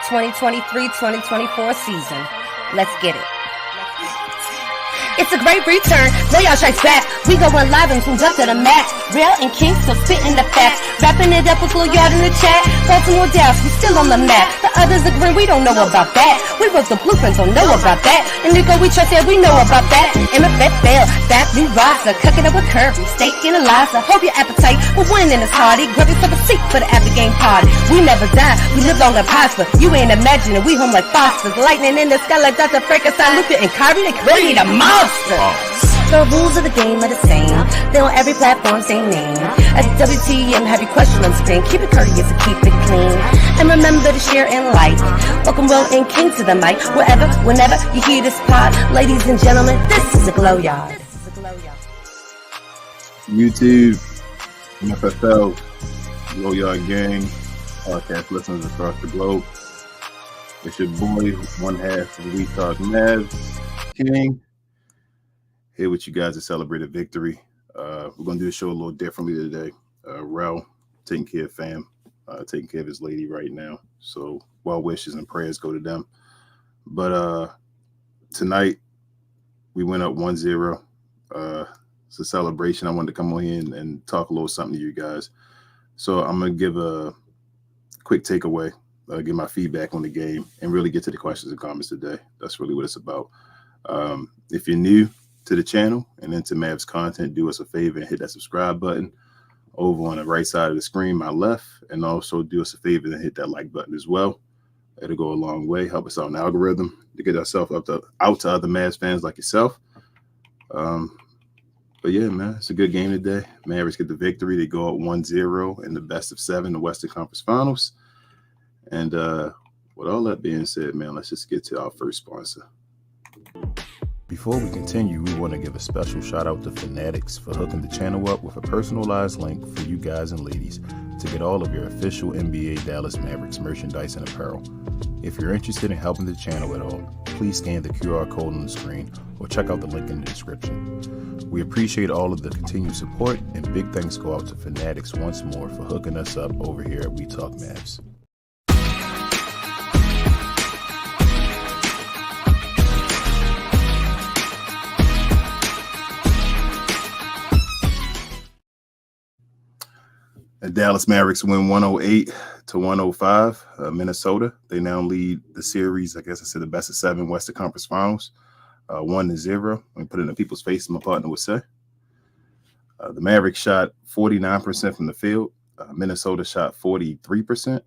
2023-2024 season. Let's get it. It's a great return. Playoff strikes back. We going live and tuned up to the max. Real and King still spitting the facts. Wrapping it up with Lil Yard in the chat. Baltimore Dallas, we still on the map. The others agree we don't know about that. We wrote the blueprints, don't know about that. And Nico, we trust, yeah, we know about that. MFF fail, that new roster. Cooking up with Curry, steak and Eliza. Hope your appetite will win in this party. Grab yourself a seat for the after game party. We never die, we live long and prosper. You ain't imagining we home like phosphorus. Lightning in the sky like Dr. Frankenstein, Luca and Kyrie. They ready to monster. The rules of the game are the same. They on every platform, same name. At WTM, have your question on spin. Keep it courteous and keep it clean. And remember to share and like. Welcome Will and King to the mic. Wherever, whenever you hear this pod. Ladies and gentlemen, this is a Glow Yard. YouTube, MFFL, Glow Yard Gang, podcast listeners across the globe. It's your boy, one half of the We Talk Mavs, King. Here with you guys to celebrate a victory. We're going to do the show a little differently today. Rel taking care of fam, taking care of his lady right now. So well wishes and prayers go to them. But tonight, we went up 1-0. It's a celebration. I wanted to come on here and talk a little something to you guys. So I'm going to give a quick takeaway, give my feedback on the game, and really get to the questions and comments today. That's really what it's about. If you're new to the channel and into Mavs content, do us a favor and hit that subscribe button over on the right side of the screen, my left, and also do us a favor and hit that like button as well. It'll go a long way, help us out in the algorithm to get ourselves out to other Mavs fans like yourself. But yeah, man, it's a good game today. Mavericks get the victory. They go up 1-0 in the best of 7, the Western Conference Finals. And with all that being said, man, let's just get to our first sponsor. Before we continue, we want to give a special shout out to FANATICS for hooking the channel up with a personalized link for you guys and ladies to get all of your official NBA Dallas Mavericks merchandise and apparel. If you're interested in helping the channel at all, please scan the QR code on the screen or check out the link in the description. We appreciate all of the continued support, and big thanks go out to FANATICS once more for hooking us up over here at We Talk Mavs. The Dallas Mavericks win 108-105. Minnesota, they now lead the series. I guess I said the best of 7 Western Conference Finals, 1-0. When put it in people's face, my partner would say. The Mavericks shot 49% from the field. Minnesota shot 43%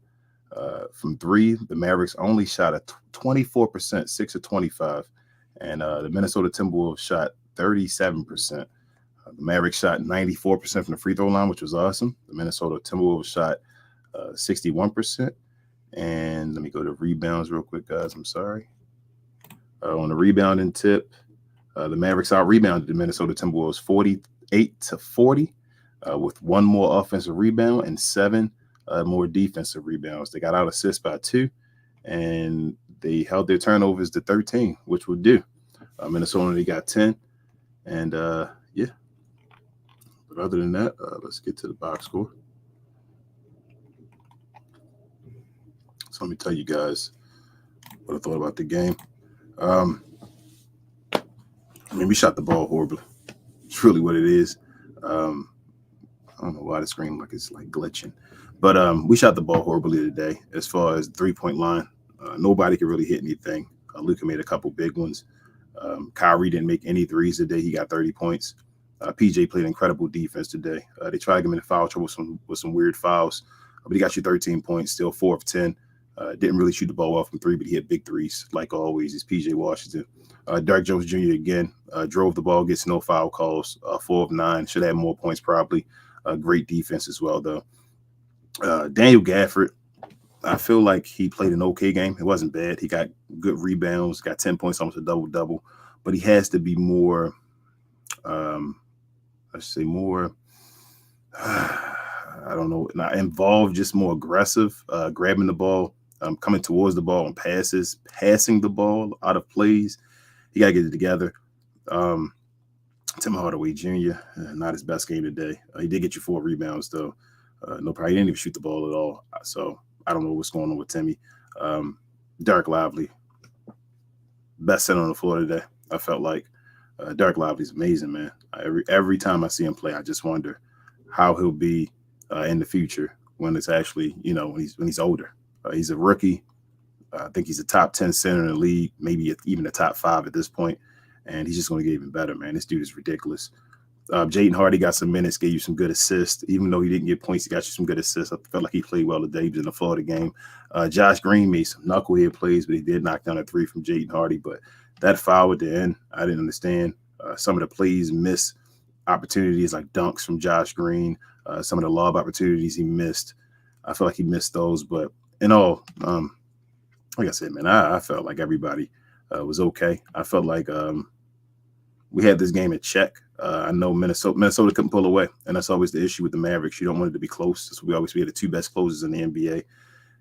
from 3. The Mavericks only shot a 24%, 6 of 25, and the Minnesota Timberwolves shot 37%. The Mavericks shot 94% from the free throw line, which was awesome. The Minnesota Timberwolves shot 61%. And let me go to rebounds real quick, guys. I'm sorry. On the rebounding tip, the Mavericks out-rebounded the Minnesota Timberwolves 48-40 with 1 more offensive rebound and 7 more defensive rebounds. They got out assists by 2, and they held their turnovers to 13, which would do. Minnesota, they got 10. And, yeah. But other than that, let's get to the box score. So let me tell you guys what I thought about the game. I mean, we shot the ball horribly. It's really what it is. I don't know why the screen it's glitching. But we shot the ball horribly today as far as the three-point line. Nobody could really hit anything. Luka made a couple big ones. Kyrie didn't make any threes today. He got 30 points. PJ played incredible defense today. They tried to get him in foul trouble with some weird fouls, but he got you 13 points, still 4 of 10. Didn't really shoot the ball off from 3, but he had big threes, like always. He's PJ Washington. Derek Jones Jr. again drove the ball, gets no foul calls, 4 of 9. Should have more points probably. Great defense as well, though. Daniel Gafford, I feel like he played an okay game. It wasn't bad. He got good rebounds, got 10 points, almost a double-double. But he has to be more I don't know, not involved, just more aggressive, grabbing the ball, coming towards the ball on passes, passing the ball out of plays. He got to get it together. Tim Hardaway Jr., not his best game today. He did get you 4 rebounds, though. No problem. He didn't even shoot the ball at all. So I don't know what's going on with Timmy. Derek Lively, best center on the floor today. I felt like Derek Lively's amazing, man. Every time I see him play, I just wonder how he'll be in the future when it's actually, when he's older. He's a rookie. I think he's a top 10 center in the league, maybe even a top 5 at this point, and he's just going to get even better, man. This dude is ridiculous. Jaden Hardy got some minutes, gave you some good assists. Even though he didn't get points, he got you some good assists. I felt like he played well today. He was in the Florida game. Josh Green made some knucklehead plays, but he did knock down a 3 from Jaden Hardy. But that foul at the end, I didn't understand. Some of the plays missed opportunities like dunks from Josh Green. Some of the lob opportunities he missed. I feel like he missed those. But in all, like I said, man, I felt like everybody was okay. I felt like we had this game in check. I know Minnesota couldn't pull away, and that's always the issue with the Mavericks. You don't want it to be close. So we had the 2 best closers in the NBA,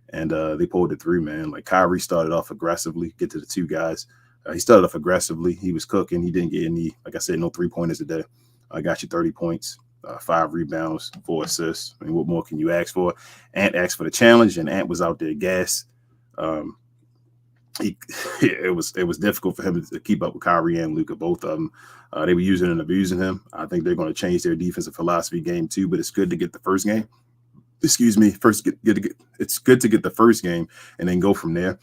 and they pulled it through, man. Like Kyrie started off aggressively, get to the 2 guys. He started off aggressively. He was cooking. He didn't get any, like I said, no 3-pointers today. I got you 30 points, 5 rebounds, 4 assists. I mean, what more can you ask for? Ant asked for the challenge, and Ant was out there gas. It was difficult for him to keep up with Kyrie and Luka, both of them. They were using and abusing him. I think they're going to change their defensive philosophy game 2, but it's good to get the first game. It's good to get the first game and then go from there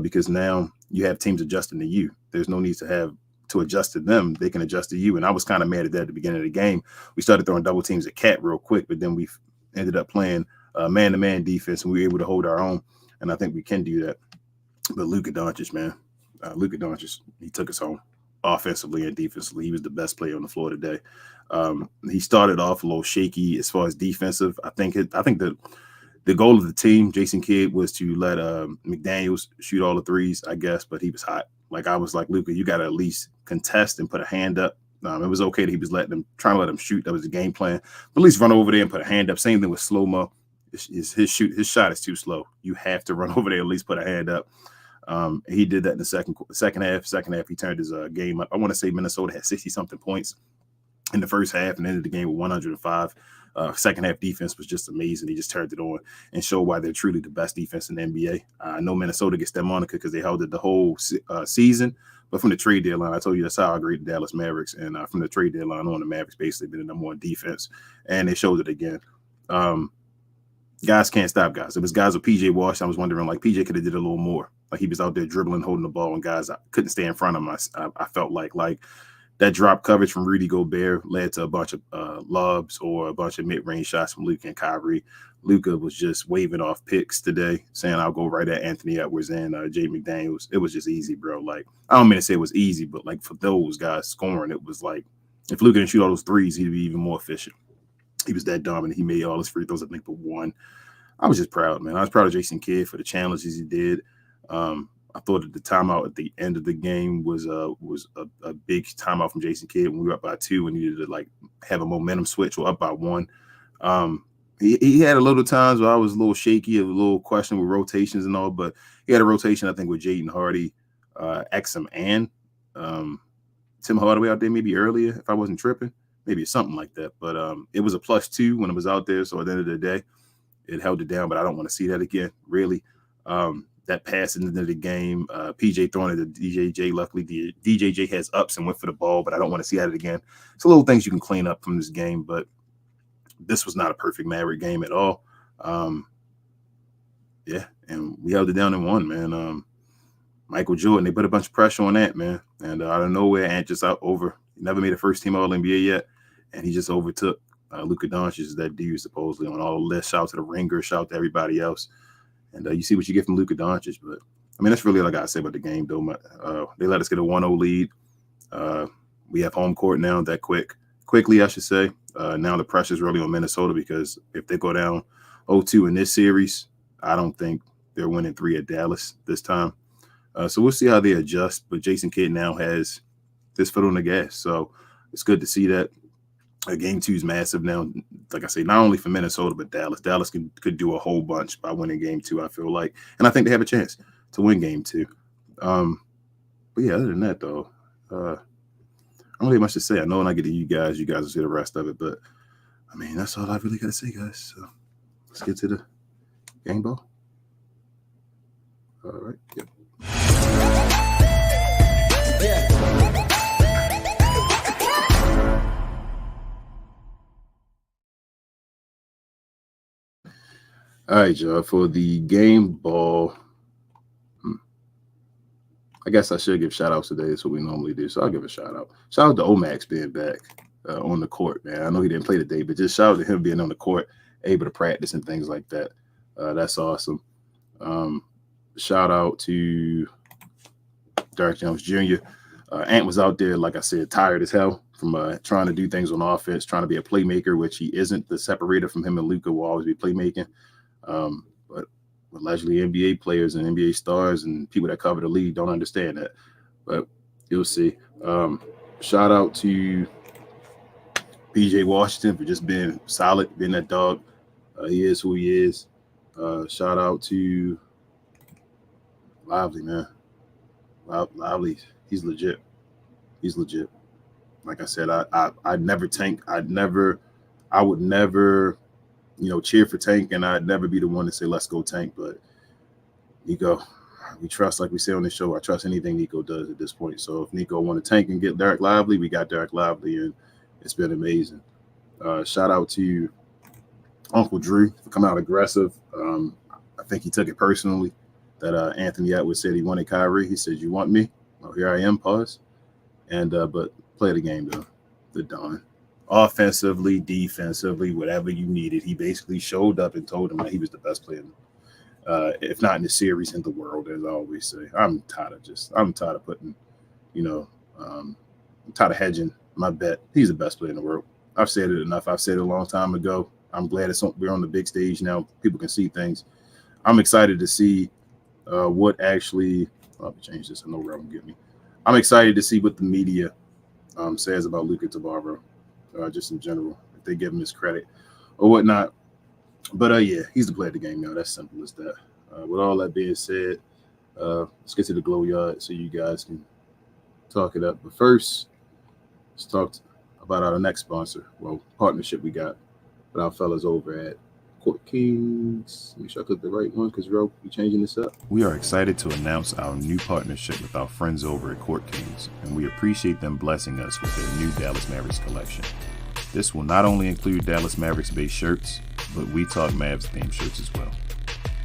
because now you have teams adjusting to you. There's no need to adjust to them. They can adjust to you. And I was kind of mad at that at the beginning of the game. We started throwing double teams at Cat real quick, but then we ended up playing man-to-man defense, and we were able to hold our own. And I think we can do that. But Luka Doncic, man, he took us home offensively and defensively. He was the best player on the floor today. He started off a little shaky as far as defensive. I think the goal of the team, Jason Kidd, was to let McDaniels shoot all the threes, I guess, but he was hot. Like I was like, Luka, you got to at least contest and put a hand up. It was okay that he was trying to let him shoot. That was the game plan. But at least run over there and put a hand up. Same thing with slow-mo. His shot is too slow. You have to run over there, at least put a hand up. He did that in the second half. Second half, he turned his game up. I want to say Minnesota had 60-something points in the first half and ended the game with 105. Second half defense was just amazing. He just turned it on and showed why they're truly the best defense in the NBA. I know Minnesota gets that moniker because they held it the whole season. But from the trade deadline, I told you that's how I agree with the Dallas Mavericks. And from the trade deadline on, the Mavericks basically been the number 1 defense. And they showed it again. Guys can't stop guys. It was guys with PJ Wash. I was wondering, like, PJ could have did a little more. Like, he was out there dribbling, holding the ball, and guys couldn't stay in front of him. I felt like that drop coverage from Rudy Gobert led to a bunch of lobs or a bunch of mid-range shots from Luka and Kyrie. Luka was just waving off picks today, saying, I'll go right at Anthony Edwards and Jay McDaniels. It was just easy, bro. Like, I don't mean to say it was easy, but, like, for those guys scoring, it was like, if Luka didn't shoot all those threes, he'd be even more efficient. He was that dominant. He made all his free throws, I think, but 1. I was just proud, man. I was proud of Jason Kidd for the challenges he did. I thought that the timeout at the end of the game was a big timeout from Jason Kidd when we were up by 2 and needed to have a momentum switch or up by 1. He had a little times where I was a little shaky, a little question with rotations and all, but he had a rotation, I think, with Jaden Hardy, Exum, and Tim Hardaway out there maybe earlier, if I wasn't tripping. Maybe something like that. But it was a +2 when it was out there. So at the end of the day, it held it down. But I don't want to see that again, really. That pass into the game, PJ throwing it to DJJ. Luckily, DJJ has ups and went for the ball, but I don't want to see that again. It's a little things you can clean up from this game, but this was not a perfect Maverick game at all. Yeah, and we held it down and won, man. Michael Jordan, they put a bunch of pressure on Ant, man. And out of nowhere, Ant just he never made a first-team All-NBA yet, and he just overtook Luka Doncic, that dude, supposedly, on all the lists. Shout out to the Ringer, shout out to everybody else. And you see what you get from Luka Doncic. But, I mean, that's really all I got to say about the game, though. They let us get a 1-0 lead. We have home court now that quickly, I should say. Now the pressure's really on Minnesota because if they go down 0-2 in this series, I don't think they're winning 3 at Dallas this time. So we'll see how they adjust. But Jason Kidd now has his foot on the gas. So it's good to see that. Game 2 is massive now. Like I say, not only for Minnesota, but Dallas. Dallas could do a whole bunch by winning Game 2, I feel like. And I think they have a chance to win Game 2. But yeah, other than that, though, I don't really much to say. I know when I get to you guys will see the rest of it. But, I mean, that's all I really got to say, guys. So let's get to the game ball. All right. Yep. All right, y'all. For the game ball, I guess I should give shout outs today. That's what we normally do. So I'll give a shout out. Shout out to Omax being back on the court, man. I know he didn't play today, but just shout out to him being on the court, able to practice and things like that. That's awesome. Shout out to Derek Jones Jr. Ant was out there, like I said, tired as hell from trying to do things on offense, trying to be a playmaker, which he isn't. The separator from him and Luka will always be playmaking. But allegedly NBA players and NBA stars and people that cover the league don't understand that. But you'll see. Shout out to PJ Washington for just being solid, being that dog. He is who he is. Shout out to Lively, man. Lively, he's legit. He's legit. Like I said, I'd never tank. I would never, cheer for Tank, and I'd never be the one to say, let's go Tank. But Nico, we trust, like we say on the show, I trust anything Nico does at this point. So if Nico want to tank and get Derek Lively, we got Derek Lively, and it's been amazing. Shout out to Uncle Drew for coming out aggressive. I think he took it personally that Anthony Edwards said he wanted Kyrie. He said, you want me? Well, here I am, pause. And but play the game, though. The Don. Offensively, defensively, whatever you needed. He basically showed up and told him that he was the best player, if not in the series, in the world, as I always say. I'm tired of putting, I'm tired of hedging my bet. He's the best player in the world. I've said it enough. I've said it a long time ago. I'm glad we're on the big stage now. People can see things. I'm excited to see what actually. I'll change this. I know where I'm getting me. I'm excited to see what the media says about Luka tomorrow, just in general, if they give him his credit or whatnot. But yeah, he's the player of the game now. That's simple as that. With all that being said, let's get to the Glow Yard so you guys can talk it up. But first, let's talk about our next sponsor. Well, partnership we got with our fellas over at Court Kings. Make sure I click the right one because we're changing this up. We are excited to announce our new partnership with our friends over at Court Kings, and we appreciate them blessing us with their new Dallas Mavericks collection. This will not only include Dallas Mavericks-based shirts, but We Talk Mavs themed shirts as well.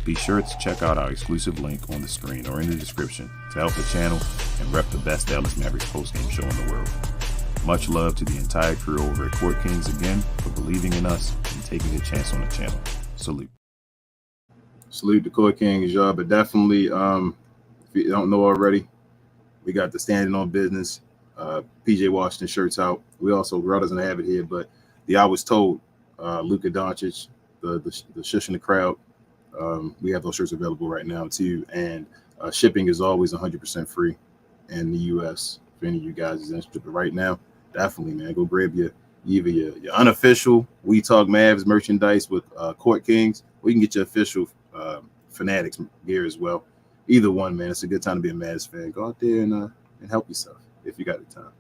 Be sure to check out our exclusive link on the screen or in the description to help the channel and rep the best Dallas Mavericks postgame show in the world. Much love to the entire crew over at Court Kings again for believing in us and taking a chance on the channel. Salute. Salute to Court Kings, y'all. But definitely, if you don't know already, we got the Standing on Business PJ Washington shirts out. We also, Raw doesn't have it here, but the I Was Told, Luka Doncic, the shush in the crowd. We have those shirts available right now too. And shipping is always 100% free in the US for any of you guys is interested. But right now, definitely, man, go grab your unofficial We Talk Mavs merchandise with Court Kings. We can get your official Fanatics gear as well. Either one, man. It's a good time to be a Mavs fan. Go out there and help yourself if you got the time.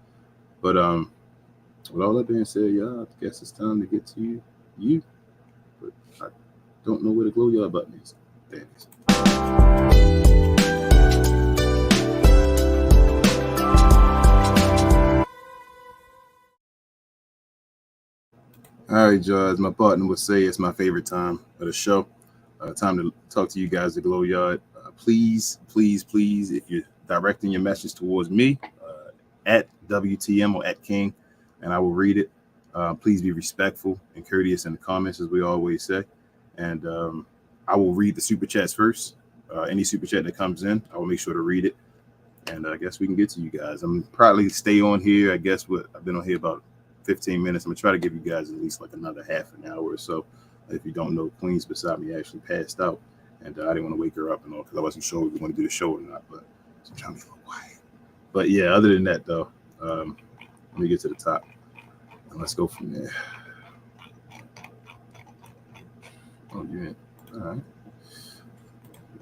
But with all that being said, y'all, I guess it's time to get to you. But I don't know where the Glow Yard button is. There it is. All right, y'all. As my partner would say, it's my favorite time of the show. Time to talk to you guys, the Glow Yard. Please, if you're directing your message towards me, at WTM or at King, and I will read it. Please be respectful and courteous in the comments, as we always say. And I will read the super chats first. Any super chat that comes in, I will make sure to read it. And I guess we can get to you guys. I'm probably stay on here. I guess I've been on here about 15 minutes. I'm gonna try to give you guys at least like another half an hour or so. If you don't know, Queen's beside me actually passed out, and I didn't want to wake her up and all because I wasn't sure if we were going to do the show or not. But I'm trying to be a little quiet. But yeah, other than that though, let me get to the top and let's go from there. Oh yeah, all right.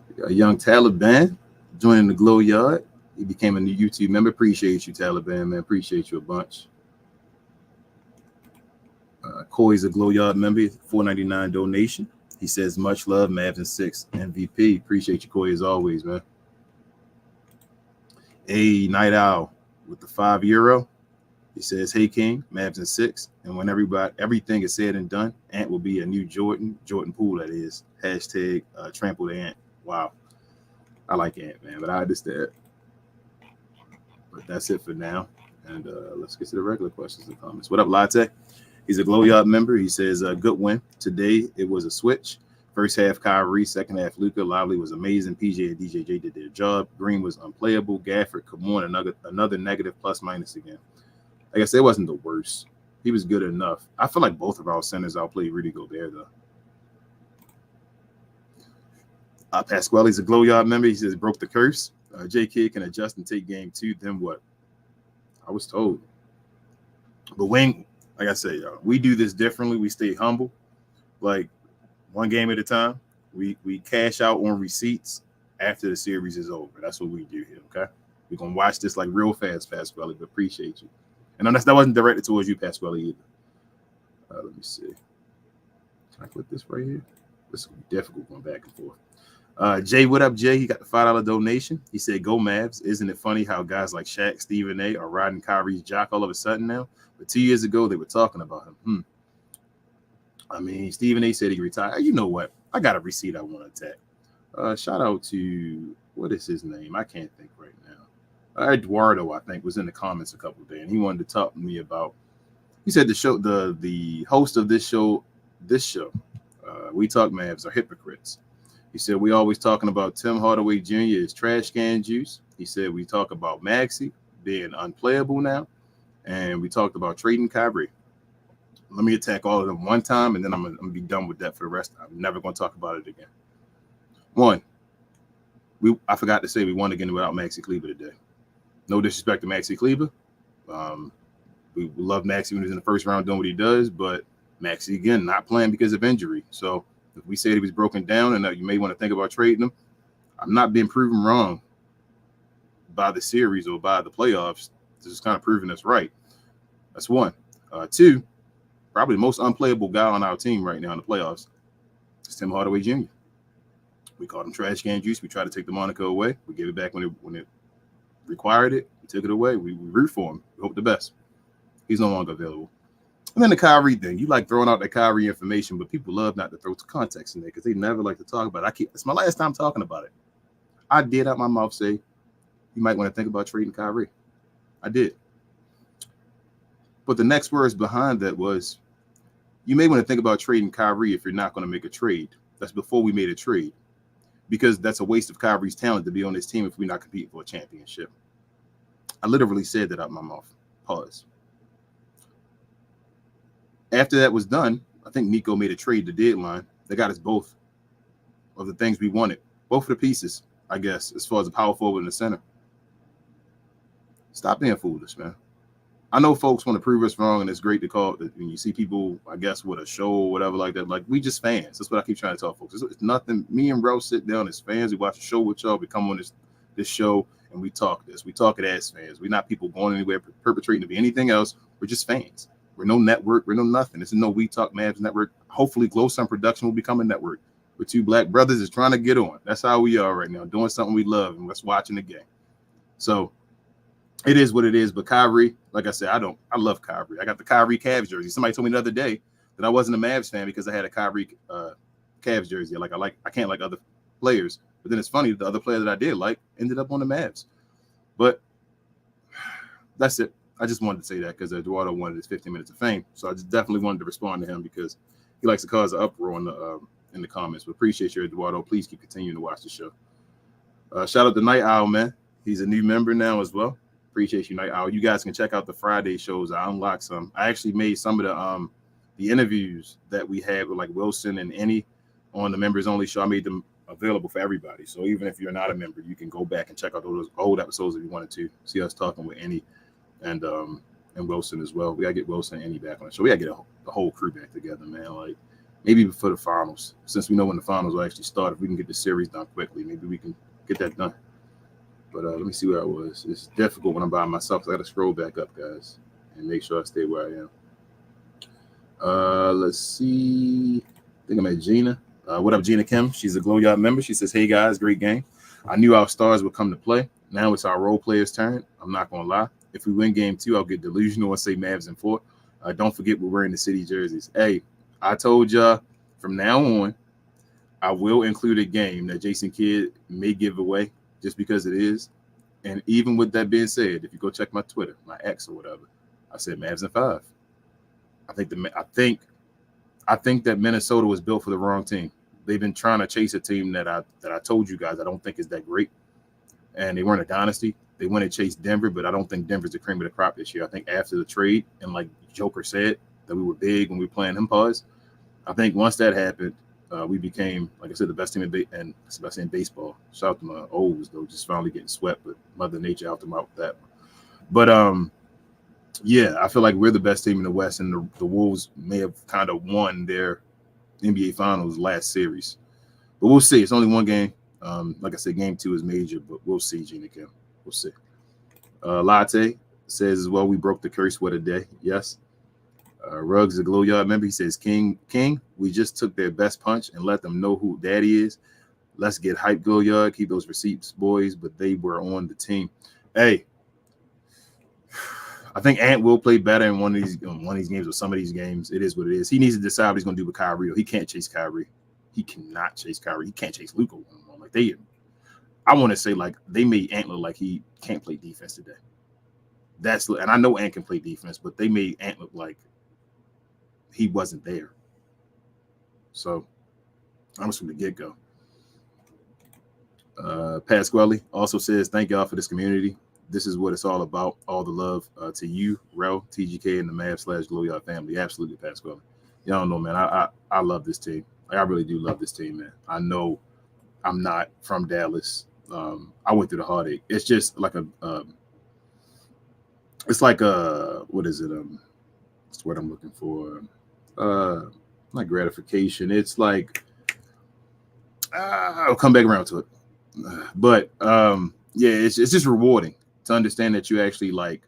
We got a young Taliban joining the Glow Yard. He became a new YouTube member. Appreciate you, Taliban, man. Appreciate you a bunch. Coy's a Glow Yard member, $4.99 donation. He says, much love, Mavs and 6 MVP. Appreciate you, Coy, as always, man. A Night Owl with the €5. He says, "Hey King, Mavs in 6, and when everything is said and done, Ant will be a new Jordan Poole, that is. Hashtag trample the Ant." Wow, I like Ant, man, but I understand. But that's it for now, and let's get to the regular questions and comments. What up, Latte? He's a Glow Yard member. He says, "Good win today. It was a switch. First half Kyrie, second half Luka. Lively was amazing. PJ and DJJ did their job. Green was unplayable. Gafford, come on, another negative plus minus again." Like I said, it wasn't the worst. He was good enough. I feel like both of our centers outplayed Rudy Gobert, though. Pasquale's a Glow Yard member. He says, "Broke the curse. J-Kid can adjust and take game 2. Then what?" I was told. But when, like I say, we do this differently. We stay humble. Like, one game at a time. We cash out on receipts after the series is over. That's what we do here, okay? We're going to watch this like real fast, Pasquale, but appreciate you. And that wasn't directed towards you, Pasquale, either. Let me see. Can I click this right here? This is going to be difficult going back and forth. Jay, what up, Jay? He got the $5 donation. He said, "Go Mavs. Isn't it funny how guys like Shaq, Stephen A. are riding Kyrie's jock all of a sudden now? But 2 years ago, they were talking about him. I mean, Stephen A. said he retired. You know what? I got a receipt I want to tag. Shout out to, what is his name? I can't think right now. Eduardo, I think, was in the comments a couple of days, and he wanted to talk to me about, he said the host of this show, We Talk Mavs, are hypocrites. He said, "We always talking about Tim Hardaway Jr. is trash can juice." He said, "We talk about Maxey being unplayable now, and we talked about trading Kyrie." Let me attack all of them one time, and then I'm gonna be done with that for the rest. I'm never gonna talk about it again. One, I forgot to say we won again without Maxey Kleber today. No disrespect to Maxey Kleber. We love Maxey when he's in the first round doing what he does, but Maxey, again, not playing because of injury. So if we said he was broken down and you may want to think about trading him, I'm not being proven wrong by the series or by the playoffs. This is kind of proving us right. That's one. Two, probably the most unplayable guy on our team right now in the playoffs is Tim Hardaway Jr. We called him trash can juice. We tried to take the moniker away. We gave it back when it required it. We took it away. We root for him. We hope the best. He's no longer available. And then the Kyrie thing. You like throwing out the Kyrie information, but people love not to throw context in there because they never like to talk about it. It's my last time talking about it. I did out my mouth say, you might want to think about trading Kyrie. I did. But the next words behind that was, you may want to think about trading Kyrie if you're not going to make a trade. That's before we made a trade. Because that's a waste of Kyrie's talent to be on this team if we're not competing for a championship. I literally said that out my mouth. Pause. After that was done, I think Nico made a trade the deadline. They got us both of the things we wanted. Both of the pieces, I guess, as far as the power forward and the center. Stop being foolish, man. I know folks want to prove us wrong, and it's great to call it when you see people, I guess, with a show or whatever like that. Like, we just fans. That's what I keep trying to tell folks. It's nothing. Me and Rose sit down as fans. We watch a show with y'all. We come on this show, and we talk this. We talk it as fans. We're not people going anywhere perpetrating to be anything else. We're just fans. We're no network. We're no nothing. This is no We Talk Mavs network. Hopefully, Glow Sun Production will become a network. We're two black brothers is trying to get on. That's how we are right now, doing something we love and let's watching the game. So it is what it is. But Kyrie, like I said, I love Kyrie. I got the Kyrie Cavs jersey. Somebody told me the other day that I wasn't a Mavs fan because I had a Kyrie Cavs jersey. I can't like other players. But then it's funny, the other player that I did like ended up on the Mavs. But that's it. I just wanted to say that because Eduardo wanted his 15 minutes of fame. So I just definitely wanted to respond to him because he likes to cause an uproar in the comments. But appreciate you, Eduardo. Please keep continuing to watch the show. Shout out to Night Owl, man. He's a new member now as well. Appreciate you, Night Owl. You guys can check out the Friday shows. I unlocked some. I actually made some of the interviews that we had with like Wilson and Annie on the members only show. I made them available for everybody. So even if you're not a member, you can go back and check out those old episodes if you wanted to see us talking with Annie and Wilson as well. We gotta get Wilson and Annie back on the show. We gotta get the whole crew back together, man. Like maybe before the finals, since we know when the finals will actually start. If we can get the series done quickly, maybe we can get that done. But let me see where I was. It's difficult when I'm by myself. So I got to scroll back up, guys, and make sure I stay where I am. Let's see. I think I'm at Gina. What up, Gina Kim? She's a Glow Yard member. She says, "Hey, guys, great game. I knew our stars would come to play. Now it's our role players' turn. I'm not going to lie. If we win game 2, I'll get delusional and say Mavs in 4. Don't forget we're wearing the city jerseys. Hey, I told y'all from now on, I will include a game that Jason Kidd may give away just because it is. And even with that being said, if you go check my Twitter, my X or whatever, I said Mavs in 5. I think that Minnesota was built for the wrong team. They've been trying to chase a team that I told you guys I don't think is that great, and they weren't a dynasty. They went and chased Denver, but I don't think Denver's the cream of the crop this year. I think after the trade, and like Joker said, that we were big when we were playing him pause. I think once that happened, we became, like I said, the best team and it's the best team in baseball. Shout out to my O's though, just finally getting swept, but Mother Nature helped them out with that one. But yeah, I feel like we're the best team in the West, and the Wolves may have kind of won their NBA Finals last series. But we'll see. It's only one game. Like I said, game 2 is major, but we'll see, Gina Kim. We'll see. Latte says as well, we broke the curse. What a day. Yes. Ruggs, the Glow Yard member, he says, King, we just took their best punch and let them know who daddy is. Let's get hype, Glow Yard. Keep those receipts, boys, but they were on the team. Hey, I think Ant will play better in one of these games or some of these games. It is what it is. He needs to decide what he's going to do with Kyrie. He can't chase Kyrie. He cannot chase Kyrie. He can't chase Luka. Like I want to say like they made Ant look like he can't play defense today. And I know Ant can play defense, but they made Ant look like he wasn't there. So I'm just from the get-go. Pasquale also says, thank y'all for this community. This is what it's all about. All the love to you, Rel, TGK, and the Mavs/Glow Yard family. Absolutely, Pasquale. Y'all know, man, I love this team. Like, I really do love this team, man. I know I'm not from Dallas. I went through the heartache. It's just like what is it? What's what I'm looking for? Not gratification. It's like I'll come back around to it. But yeah, it's just rewarding to understand that you actually like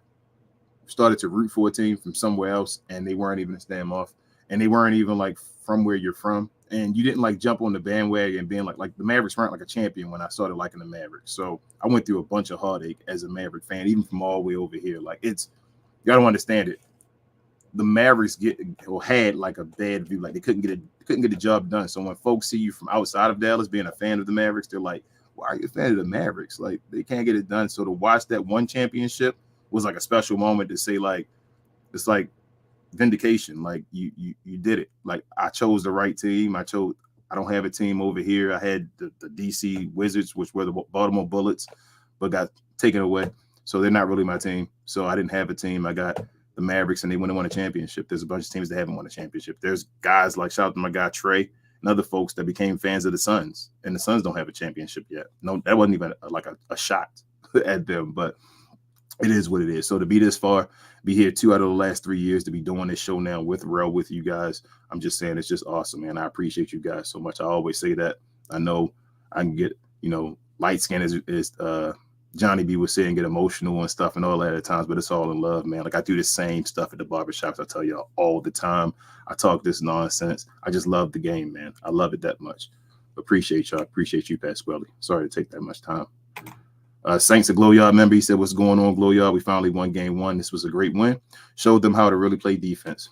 started to root for a team from somewhere else, and they weren't even a standoff, and they weren't even like from where you're from, and you didn't like jump on the bandwagon and being like the Mavericks weren't like a champion when I started liking the Mavericks. So I went through a bunch of heartache as a Maverick fan, even from all the way over here. Like you gotta understand it. The Mavericks had like a bad view, like they couldn't get the job done. So when folks see you from outside of Dallas being a fan of the Mavericks, they're like, why are you a fan of the Mavericks? Like they can't get it done. So to watch that one championship was like a special moment to say, like, it's like vindication. Like you did it. Like I chose the right team. I don't have a team over here. I had the DC Wizards, which were the Baltimore Bullets, but got taken away. So they're not really my team. So I didn't have a team. I got the Mavericks, and they went and won a championship. There's a bunch of teams that haven't won a championship. There's guys like, shout out to my guy Trey and other folks that became fans of the Suns, and the Suns don't have a championship yet. No, that wasn't even like a shot at them, but it is what it is. So to be this far, be here 2 out of the last 3 years, to be doing this show now with Rel, with you guys, I'm just saying it's just awesome, man. I appreciate you guys so much. I always say that. I know I can get, light skin is Johnny B was saying, get emotional and stuff and all that at times, but it's all in love, man. Like I do the same stuff at the barbershops. I tell y'all all the time. I talk this nonsense. I just love the game, man. I love it that much. Appreciate y'all. Appreciate you, Pasquale. Sorry to take that much time. Saints, a Glow Yard member, he said, what's going on, Glow Yard? We finally won game 1. This was a great win. Showed them how to really play defense.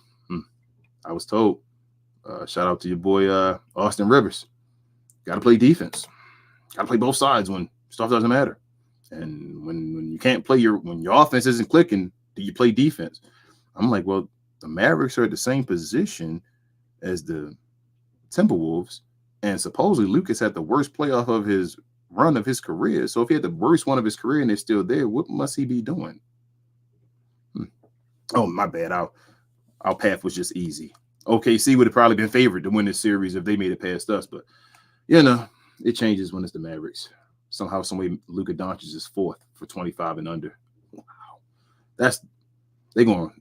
I was told. Shout out to your boy, Austin Rivers. Got to play defense. Got to play both sides when stuff doesn't matter. And when you can't play when your offense isn't clicking, do you play defense? I'm like, well, the Mavericks are at the same position as the Timberwolves, and supposedly Lucas had the worst playoff of his run of his career. So if he had the worst one of his career and they're still there, what must he be doing? Oh, my bad. Our path was just easy. OKC would have probably been favored to win this series if they made it past us, but it changes when it's the Mavericks. Somehow, some way, Luka Doncic is 4th for 25 and under. Wow, they're gonna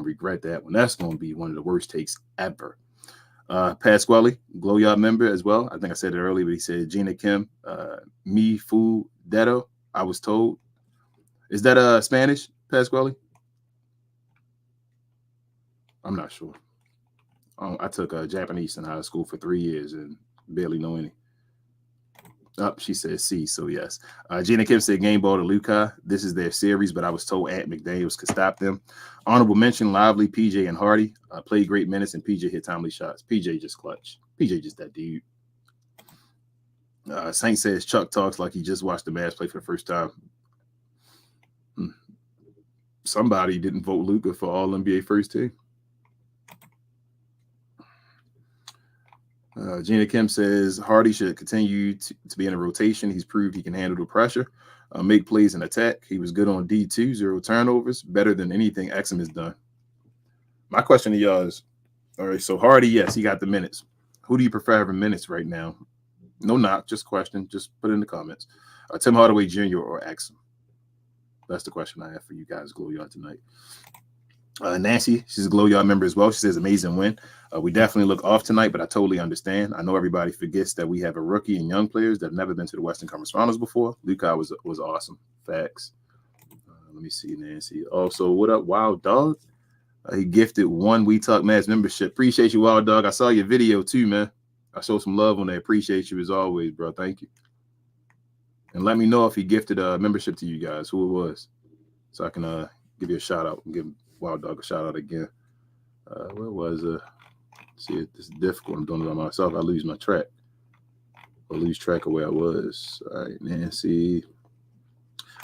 regret that one. That's gonna be one of the worst takes ever. Pasquale, Glow Yard member as well. I think I said it earlier, but he said Gina Kim, me fu dedo. I was told. Is that Spanish, Pasquale? I'm not sure. I took Japanese in high school for 3 years and barely know any. Up, she says C, so yes. Gina Kim said game ball to Luka. This is their series, but I was told Ant McDaniels could stop them. Honorable mention, Lively, PJ, and Hardy played great minutes, and PJ hit timely shots. PJ just clutch. PJ just that dude. Saint says Chuck talks like he just watched the Mavs play for the first time. Somebody didn't vote Luka for All NBA first team. Gina Kim says Hardy should continue to be in a rotation. He's proved he can handle the pressure, make plays and attack. He was good on D2, 0 turnovers, better than anything Exum has done. My question to y'all is, all right, so Hardy, yes, he got the minutes. Who do you prefer having minutes right now? No knock, just question. Just put it in the comments. Tim Hardaway Jr. or Exum? That's the question I have for you guys, Glow Yard, tonight. Nancy, she's a Glow Yard member as well. She says amazing win. We definitely look off tonight, but I totally understand. I know everybody forgets that we have a rookie and young players that have never been to the Western Conference Finals before. Luka was awesome. Facts. Let me see, Nancy. Also, what up, Wild Dog? He gifted 1 We Talk Mavs membership. Appreciate you, Wild Dog. I saw your video too, man. I showed some love on there. Appreciate you as always, bro. Thank you. And let me know if he gifted a membership to you guys, who it was, so I can give you a shout out and give Wild Dog a shout out again. Where was it? See, this is difficult. I'm doing it by myself. I lose my track. I lose track of where I was. All right, Nancy.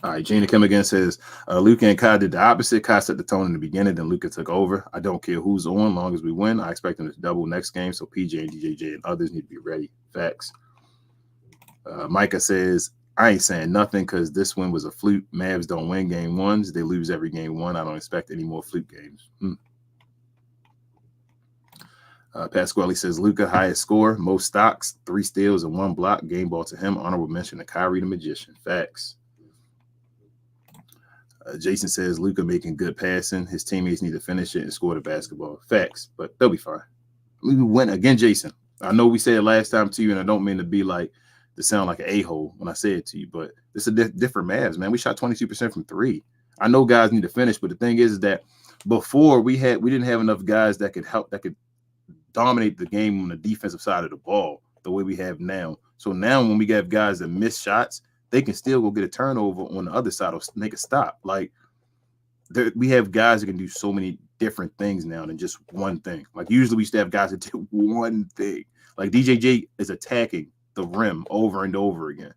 All right, Gina Kim again says Luka and Kai did the opposite. Kai set the tone in the beginning, then Luka took over. I don't care who's on, long as we win. I expect them to double next game, so PJ and DJJ and others need to be ready. Facts. Micah says, I ain't saying nothing because this win was a fluke. Mavs don't win game ones. They lose every game one. I don't expect any more fluke games. Pasquale says, Luka, highest score, most stocks, 3 steals and 1 block. Game ball to him. Honorable mention to Kyrie the Magician. Facts. Jason says, Luka making good passing. His teammates need to finish it and score the basketball. Facts, but they'll be fine. We win again, Jason. I know we said it last time to you, and I don't mean to sound like an a-hole when I say it to you, but it's a different Mavs, man. We shot 22% from 3. I know guys need to finish, but the thing is that before we didn't have enough guys that could help, that could dominate the game on the defensive side of the ball the way we have now. So now when we have guys that miss shots, they can still go get a turnover on the other side or make a stop. Like we have guys that can do so many different things now than just one thing. Like usually we used to have guys that do one thing. Like DJJ is attacking the rim over and over again.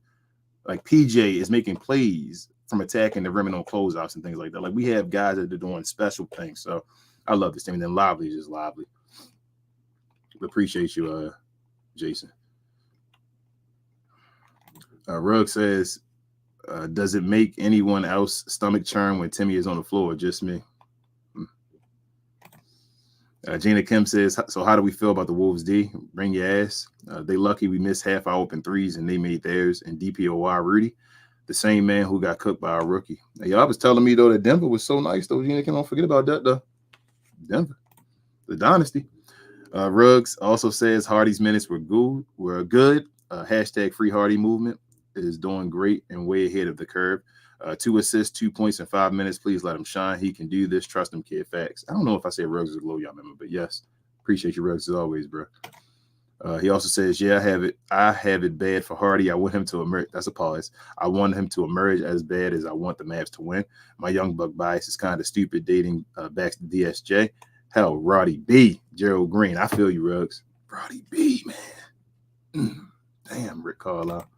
Like PJ is making plays from attacking the rim and on closeouts and things like that. Like we have guys that are doing special things. So I love this team. And then Lively is just lively. Appreciate you, Jason. Rugg says, does it make anyone else stomach churn when Timmy is on the floor? Just me. Gina Kim says, so how do we feel about the Wolves D? Bring your ass. They lucky we missed half our open threes and they made theirs. And DPOY Rudy, the same man who got cooked by our rookie. Now, y'all was telling me, though, that Denver was so nice, though. Gina Kim, don't forget about that, though. Denver, the dynasty. Ruggs also says Hardy's minutes were good. Hashtag Free Hardy movement is doing great and way ahead of the curve. 2 assists, 2 points in 5 minutes. Please let him shine. He can do this. Trust him, kid. Facts. I don't know if I said Ruggs is a Glow Y'all member, but yes. Appreciate you, Ruggs, as always, bro. He also says, yeah, I have it bad for Hardy. I want him to emerge. That's a pause. I want him to emerge as bad as I want the Mavs to win. My young buck bias is kind of stupid dating back to DSJ. Hell, Roddy B, Gerald Green. I feel you, Ruggs. Roddy B, man. Damn, Rick Carlisle.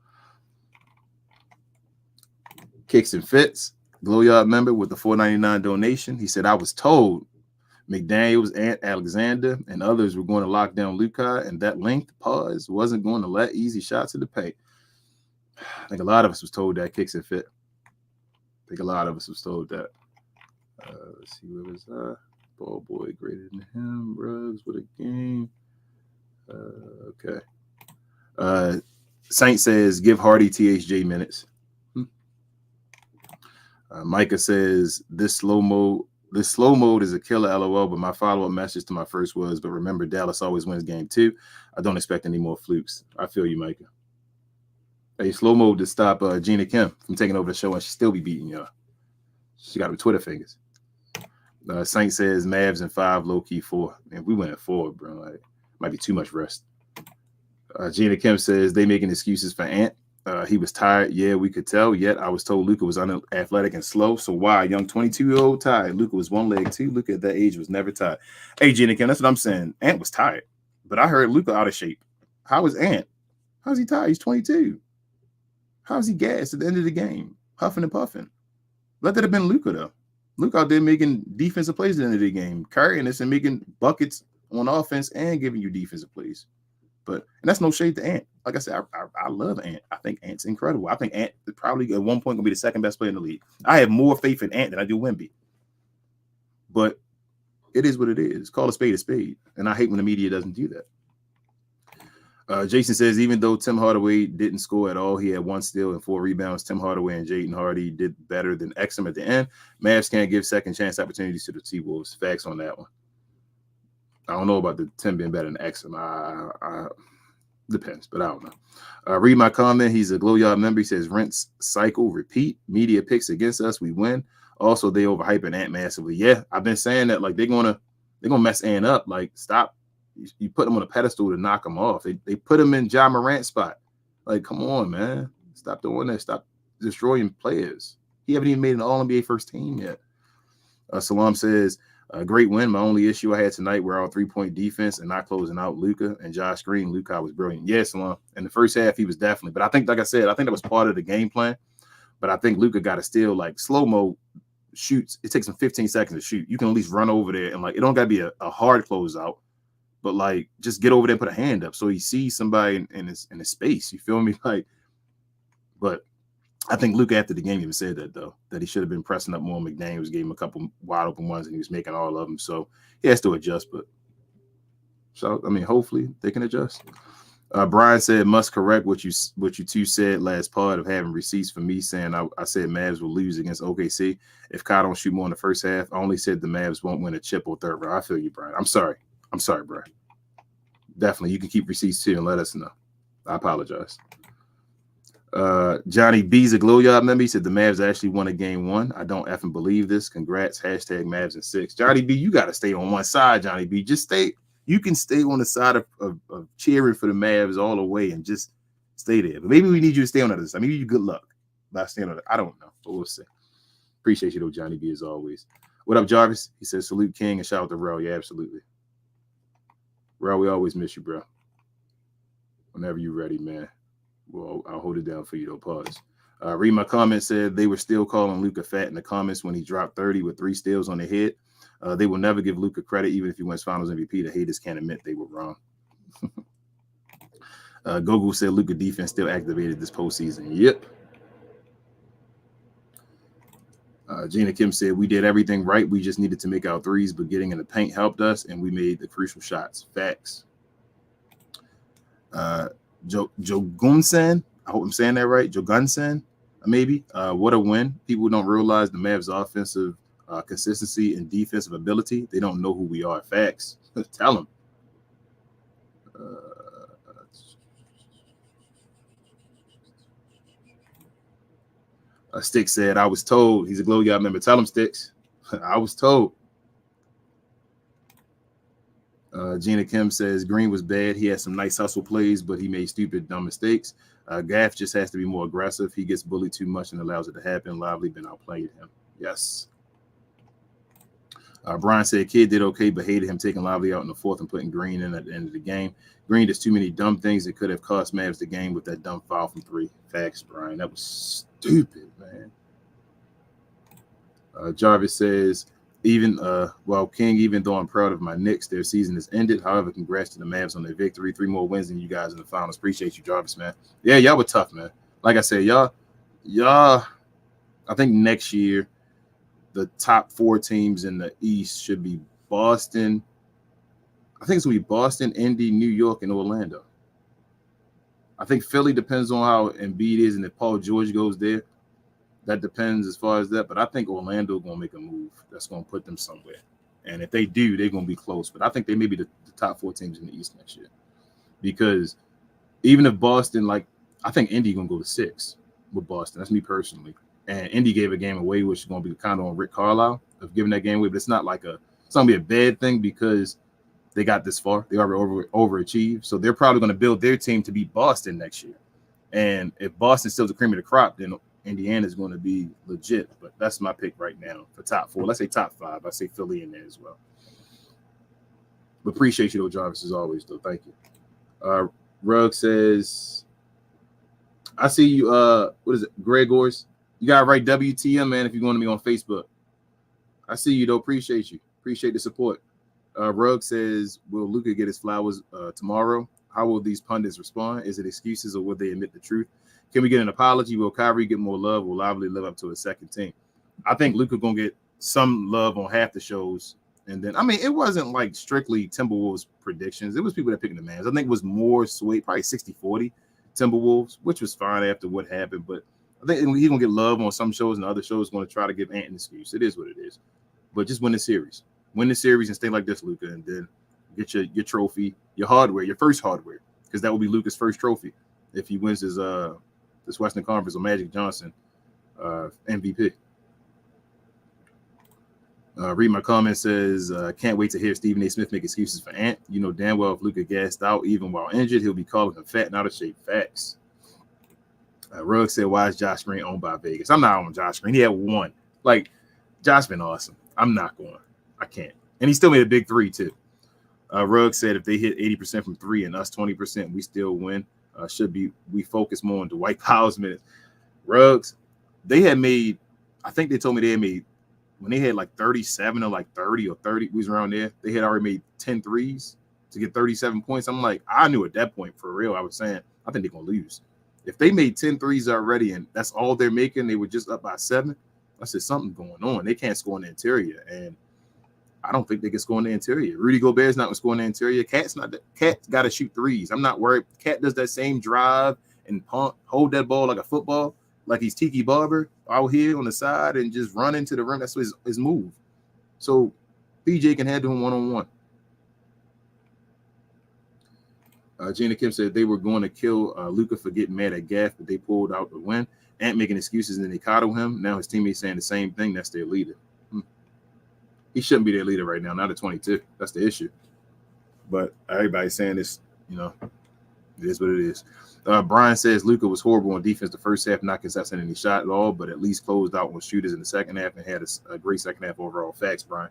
Kicks and Fits, Glow Yard member with the $4.99 donation. He said, I was told McDaniels, Ant Alexander, and others were going to lock down Luka, and that length pause wasn't going to let easy shots in the paint. I think a lot of us was told that, Kicks and Fit. I think a lot of us was told that. Let's see, where was that? Ball boy greater than him. Ruggs with a game. Okay. Saint says, give Hardy THJ minutes. Micah says, this slow mode is a killer, LOL, but my follow-up message to my first was, but remember, Dallas always wins game 2. I don't expect any more flukes. I feel you, Micah. Hey, slow mode to stop Gina Kim from taking over the show, and she still be beating y'all. She got her Twitter fingers. Saint says, Mavs in 5, low-key 4. Man, we went at 4, bro. Like, might be too much rest. Gina Kim says, they making excuses for Ant. He was tired. Yeah, we could tell. Yet I was told Luka was unathletic and slow. So why? Young 22-year-old tired. Luka was one leg too. Luka at that age was never tired. Hey, Gina Kim, that's what I'm saying. Ant was tired. But I heard Luka out of shape. How is Ant? How's he tired? He's 22. How's he gassed at the end of the game? Huffing and puffing. Let that have been Luka, though. Luka out there making defensive plays at the end of the game, carrying this and making buckets on offense and giving you defensive plays. And that's no shade to Ant. Like I said, I love Ant. I think Ant's incredible. I think Ant is probably at one point going to be the second best player in the league. I have more faith in Ant than I do Wemby. But it is what it is. Call a spade a spade. And I hate when the media doesn't do that. Jason says, even though Tim Hardaway didn't score at all, he had 1 steal and 4 rebounds. Tim Hardaway and Jaden Hardy did better than Exum at the end. Mavs can't give second chance opportunities to the T-Wolves. Facts on that one. I don't know about the Tim being better than Exum. Depends, but I don't know. Read my comment. He's a Glow Yard member. He says, rinse, cycle, repeat. Media picks against us. We win. Also, they overhyping Ant massively. Yeah, I've been saying that. Like they're gonna mess Ant up. Like stop. You put him on a pedestal to knock him off. They put him in Ja Morant's spot. Like, come on, man. Stop doing that. Stop destroying players. He haven't even made an All-NBA first team yet. Salam says, great win. My only issue I had tonight were our 3-point defense and not closing out Luka and Josh Green. Luka was brilliant. Yes, Salam. In the first half, he was definitely. But I think, like I said, I think that was part of the game plan. But I think Luka got to still, like, slow-mo shoots. It takes him 15 seconds to shoot. You can at least run over there and, like, it don't got to be a hard closeout. But, like, just get over there and put a hand up so he sees somebody in his space. You feel me? Like, but I think Luka after the game even said that, though, that he should have been pressing up more. McDaniels gave him a couple wide open ones, and he was making all of them. So he has to adjust. But so, I mean, hopefully they can adjust. Brian said, must correct what you two said last part of having receipts for me saying I said Mavs will lose against OKC if Kai don't shoot more in the first half. I only said the Mavs won't win a chip or third round. I feel you, Brian. I'm sorry, Brian. Definitely. You can keep receipts too and let us know. I apologize. Johnny B's a Glow Yard member. He said the Mavs actually won a game 1. I don't effing believe this. Congrats. Hashtag Mavs in 6. Johnny B, you got to stay on one side, Johnny B. Just stay. You can stay on the side of cheering for the Mavs all the way and just stay there. But maybe we need you to stay on the other side. Maybe you good luck by staying on it. I don't know, but we'll see. Appreciate you though, Johnny B, as always. What up, Jarvis? He says salute King and shout out to Rel. Yeah, absolutely. Rel, we always miss you, bro. Whenever you're ready, man. Well, I'll hold it down for you, though. Pause. Read my comment said they were still calling Luka fat in the comments when he dropped 30 with 3 steals on the head. They will never give Luka credit, even if he wins Finals MVP. The haters can't admit they were wrong. Gogo said Luka defense still activated this postseason. Yep. Gina Kim said we did everything right. We just needed to make our threes, but getting in the paint helped us, and we made the crucial shots. Facts. Jogunsen, I hope I'm saying that right. Jogunsen, maybe. What a win. People don't realize the Mavs' offensive consistency and defensive ability. They don't know who we are. Facts. Tell them. Sticks said, I was told. He's a Glow Yard member. Tell him, Sticks. I was told. Gina Kim says Green was bad. He had some nice hustle plays, but he made stupid, dumb mistakes. Gaff just has to be more aggressive. He gets bullied too much and allows it to happen. Lively been outplayed him. Yes. Brian said Kid did okay, but hated him taking Lively out in the 4th and putting Green in at the end of the game. Green does too many dumb things that could have cost Mavs the game with that dumb foul from 3. Facts, Brian. That was stupid, man. Jarvis says, King, even though I'm proud of my Knicks, their season is ended. However, congrats to the Mavs on their victory. 3 more wins than you guys in the finals. Appreciate you, Jarvis, man. Yeah, y'all were tough, man. Like I said, y'all, I think next year, the top 4 teams in the East should be Boston. I think it's going to be Boston, Indy, New York, and Orlando. I think Philly depends on how Embiid is and if Paul George goes there. That depends as far as that. But I think Orlando going to make a move that's going to put them somewhere. And if they do, they're going to be close. But I think they may be the top 4 teams in the East next year. Because even if Boston, I think Indy going to go to 6 with Boston. That's me personally. And Indy gave a game away, which is going to be kind of on Rick Carlisle of giving that game away. But it's not it's going to be a bad thing because they got this far. They already overachieved. So they're probably going to build their team to beat Boston next year. And if Boston's still the cream of the crop, then Indiana's going to be legit. But that's my pick right now for top 4. Let's say top 5. I say Philly in there as well. But appreciate you, though, Jarvis, as always, though. Thank you. Rugg says, I see you. What is it? Gregors. You got to write WTM, man, if you're going to be on Facebook. I see you, though. Appreciate you. Appreciate the support. Rugg says, will Luka get his flowers tomorrow? How will these pundits respond? Is it excuses or will they admit the truth? Can we get an apology? Will Kyrie get more love? Will Lively live up to his second team? I think Luka going to get some love on half the shows. And then, I mean, it wasn't like strictly Timberwolves predictions. It was people that picked the Mavs. I think it was more sway, probably 60-40 Timberwolves, which was fine after what happened. But I think he's going to get love on some shows and other shows going to try to give Ant an excuse. It is what it is. But just win the series. Win the series and stay like this, Luka, and then get your trophy, your hardware, your first hardware, because that will be Luka's first trophy if he wins his this Western Conference or Magic Johnson MVP. Read my comment says, can't wait to hear Stephen A. Smith make excuses for Ant. You know damn well if Luka gassed out even while injured, he'll be calling him fat and out of shape. Facts. Rugg said, why is Josh Green owned by Vegas? I'm not on Josh Green. He had one. Like, Josh been awesome. I'm not going. I can't. And he still made a big 3 too. Rugg said if they hit 80% from 3 and us 20%, we still win. We focus more on Dwight Powell's minutes. Ruggs, they had made, I think they told me they had made, when they had like 37 or like 30 or 30, we was around there, they had already made 10 threes to get 37 points. I'm like, I knew at that point, for real, I was saying, I think they're going to lose. If they made 10 threes already and that's all they're making, they were just up by 7, I said, something's going on. They can't score in the interior. And I don't think they can score in the interior. Rudy Gobert's not going to score in the interior. Cat's got to shoot threes. I'm not worried. Cat does that same drive and pump, hold that ball like a football, like he's Tiki Barber out here on the side and just run into the rim. That's his move. So PJ can handle him one-on-one. Gina Kim said they were going to kill Luka for getting mad at Gaff, but they pulled out the win. Ant making excuses and then they coddle him. Now his teammates saying the same thing. That's their leader. He shouldn't be their leader right now, not at 22. That's the issue. But everybody's saying this, it is what it is. Brian says Luka was horrible on defense the first half, not contesting any shot at all, but at least closed out on shooters in the second half and had a great second half overall. Facts, Brian.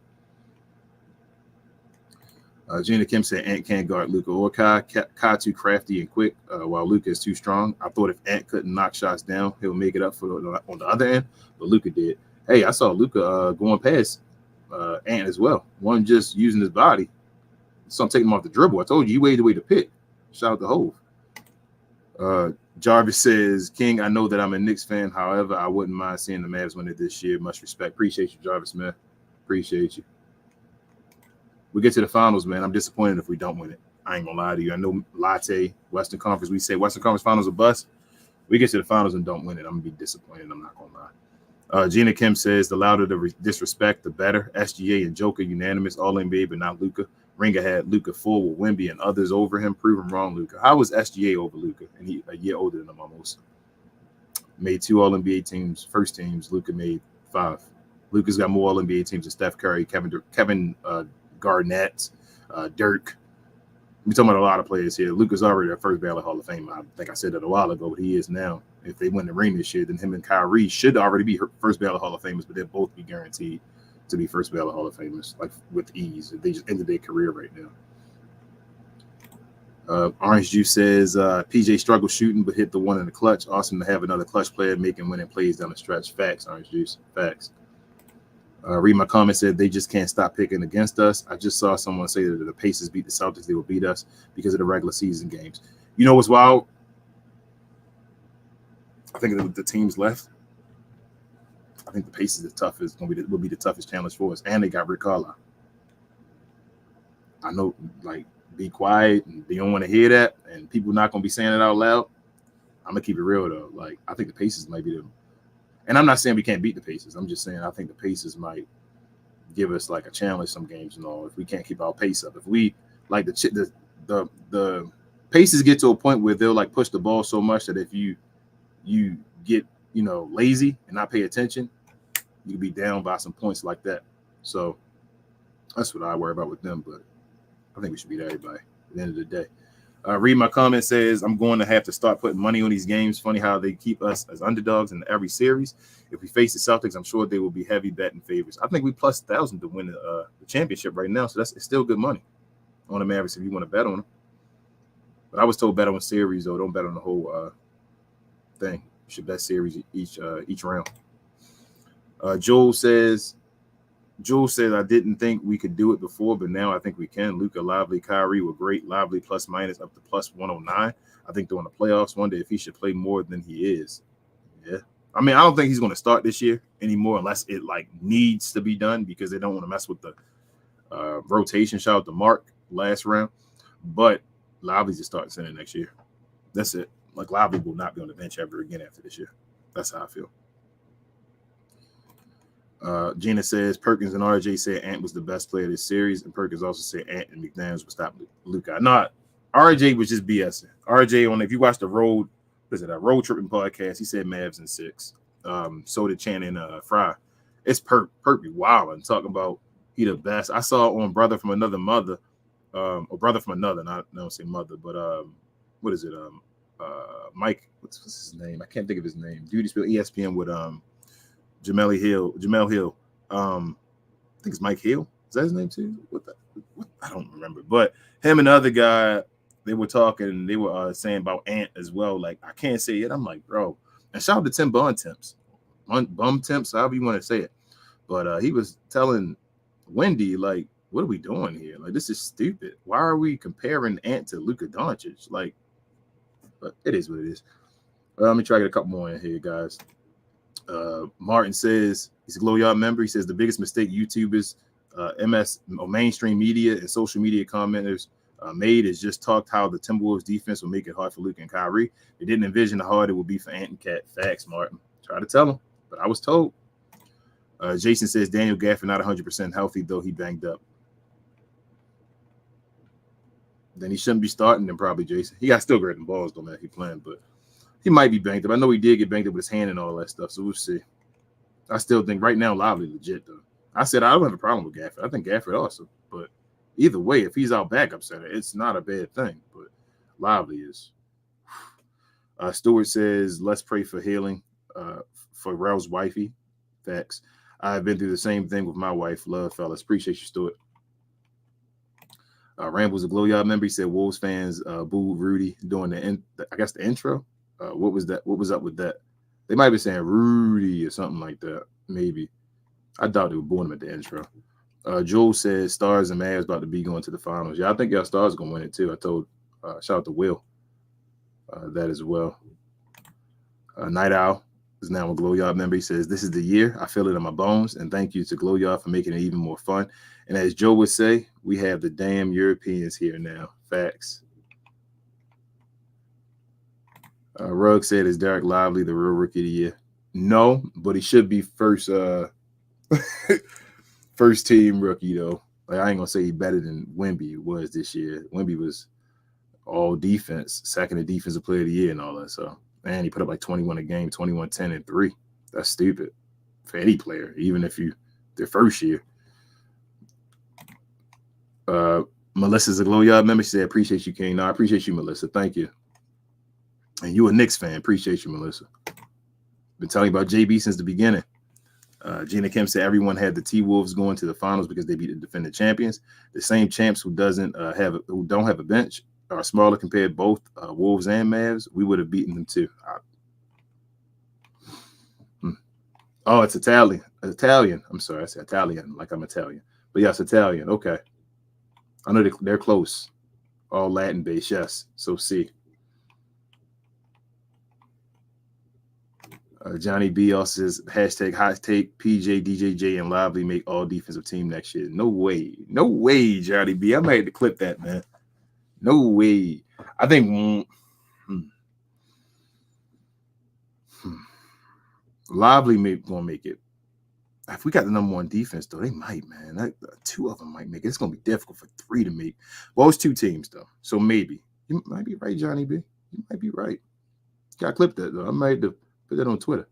Gina Kim said Ant can't guard Luka or Kai. Kai too crafty and quick, while Luka is too strong. I thought if Ant couldn't knock shots down, he'll make it up on the other end, but Luka did. Hey, I saw Luka going past Ant as well. One just using his body. Some taking him off the dribble. I told you waited away to pick. Shout out to Hove. Jarvis says, King, I know that I'm a Knicks fan. However, I wouldn't mind seeing the Mavs win it this year. Much respect. Appreciate you, Jarvis, man. Appreciate you. We get to the finals, man. I'm disappointed if we don't win it. I ain't gonna lie to you. I know Latte, Western Conference, we say Western Conference finals are bust. We get to the finals and don't win it. I'm gonna be disappointed. I'm not gonna lie. Gina Kim says the louder the disrespect, the better. SGA and Joker unanimous, all NBA, but not Luka. Ringer had Luka full with Wemby and others over him. Prove him wrong, Luka. How was SGA over Luka? And he a year older than him almost. Made 2 All NBA teams, first teams. Luka made 5. Luka's got more All NBA teams than Steph Curry, Kevin Garnett, Dirk. We're talking about a lot of players here. Luka's already their first ballot Hall of Fame. I think I said that a while ago, but he is now. If they win the ring this year, then him and Kyrie should already be first ballot Hall of Famers, but they'll both be guaranteed to be first ballot Hall of Famers, like with ease. They just ended their career right now. Orange Juice says PJ struggled shooting, but hit the one in the clutch. Awesome to have another clutch player making winning plays down the stretch. Facts, Orange Juice. Facts. Read my comment said they just can't stop picking against us. I just saw someone say that if the Pacers beat the Celtics, they will beat us because of the regular season games. You know what's wild? I think the teams left. I think the Pacers will be the toughest challenge for us, and they got Rick Carlisle. I know, like, be quiet and they don't want to hear that, and people not gonna be saying it out loud. I'm gonna keep it real though. Like, I think the Pacers might be them. And I'm not saying we can't beat the Pacers. I'm just saying I think the Pacers might give us like a challenge some games and all if we can't keep our pace up. If we like the Pacers get to a point where they'll like push the ball so much that if you get lazy and not pay attention, you can be down by some points like that. So that's what I worry about with them. But I think we should beat everybody at the end of the day. Read my comment says, I'm going to have to start putting money on these games. Funny how they keep us as underdogs in every series. If we face the Celtics, I'm sure they will be heavy betting favorites. I think we plus 1,000 to win the championship right now. So it's still good money on the Mavericks if you want to bet on them. But I was told bet on series, though. Don't bet on the whole thing. You should bet series each round. Jules says, I didn't think we could do it before, but now I think we can. Luka, Lively, Kyrie were great. Lively plus minus up to plus 109. I think during the playoffs, wonder if he should play more than he is. Yeah. I mean, I don't think he's going to start this year anymore unless it like needs to be done because they don't want to mess with the rotation. Shout out to Mark last round. But Lively's just starting center next year. That's it. Like Lively will not be on the bench ever again after this year. That's how I feel. Gina says Perkins and RJ said Ant was the best player of this series, and Perkins also said Ant and McDaniels would stop Luka. No, RJ was just BSing. RJ on if you watch the road tripping podcast, he said Mavs in 6. So did Chan and Fry. It's Perk be wild and talking about he the best. I saw on Brother from Another Mother, or Brother from Another, not I don't say mother, but what is it? Mike, what's his name? I can't think of his name. Duty Spill ESPN with Jamel Hill. I think it's Mike Hill. Is that his name too? What I don't remember. But him and the other guy, they were talking. They were saying about Ant as well. Like I can't say it. I'm like, bro. And shout out to Tim Bum Temps, however you want to say it. But he was telling Wendy like, what are we doing here? Like this is stupid. Why are we comparing Ant to Luka Doncic? Like, but it is what it is. Let me try to get a couple more in here, guys. Martin says he's a Glow Yard member. He says the biggest mistake YouTubers, MS or mainstream media and social media commenters made is just talked how the Timberwolves defense will make it hard for Luka and Kyrie. They didn't envision how hard it would be for Ant and Cat. Facts, Martin. Try to tell him, but I was told. Jason says Daniel Gafford not 100% healthy, though he banged up. Then he shouldn't be starting. Then probably Jason. He got still great in balls, though, man. If he playing, but he might be banged up. I know he did get banged up with his hand and all that stuff, so we'll see. I still think right now Lively legit, though. I said I don't have a problem with Gafford. I think Gafford awesome, but either way, if he's out backup center, it's not a bad thing. But Lively is. Stewart says, let's pray for healing for Rel's wifey. Facts. I've been through the same thing with my wife. Love, fellas. Appreciate you, Stewart. Ramble's a Glow Yard member. He said Wolves fans booed Rudy during the intro. What was that? What was up with that? They might be saying Rudy or something like that. Maybe. I doubt they were booing him at the intro. Joel says Stars and Mavs about to be going to the finals. Yeah, I think y'all Stars going to win it too. I told shout out to Will that as well. Night Owl is now a Glow Yard member. He says, this is the year. I feel it in my bones. And thank you to Glow Yard for making it even more fun. And as Joe would say, we have the damn Europeans here now. Facts. Rugg said, is Derek Lively the real rookie of the year? No, but he should be first team rookie, though. Like, I ain't going to say he better than Wemby was this year. Wemby was all defense, second defensive player of the year and all that. So, man, he put up like 21 a game, 21, 10, and 3. That's stupid for any player, even if their first year. Melissa's a Glow Yard member. She said, appreciate you, King. No, I appreciate you, Melissa. Thank you. And you a Knicks fan. Appreciate you, Melissa. Been telling you about JB since the beginning. Gina Kim said everyone had the T-Wolves going to the finals because they beat the defending champions. The same champs who don't have a bench are smaller compared to both Wolves and Mavs. We would have beaten them too. Oh, it's Italian. Italian. I'm sorry, I said Italian like I'm Italian. But yes, Italian. Okay. I know they're close. All Latin based, yes. So see. Johnny B also says hashtag hot take PJ, DJJ, and Lively make all defensive team next year. No way. No way, Johnny B. I might have to clip that, man. No way. I think Lively gonna make it. If we got the number one defense, though, they might, man. Two of them might make it. It's gonna be difficult for 3 to make. Well, it's 2 teams though, so maybe you might be right, Johnny B. You might be right. Got to clip that though. I might have to put that on Twitter.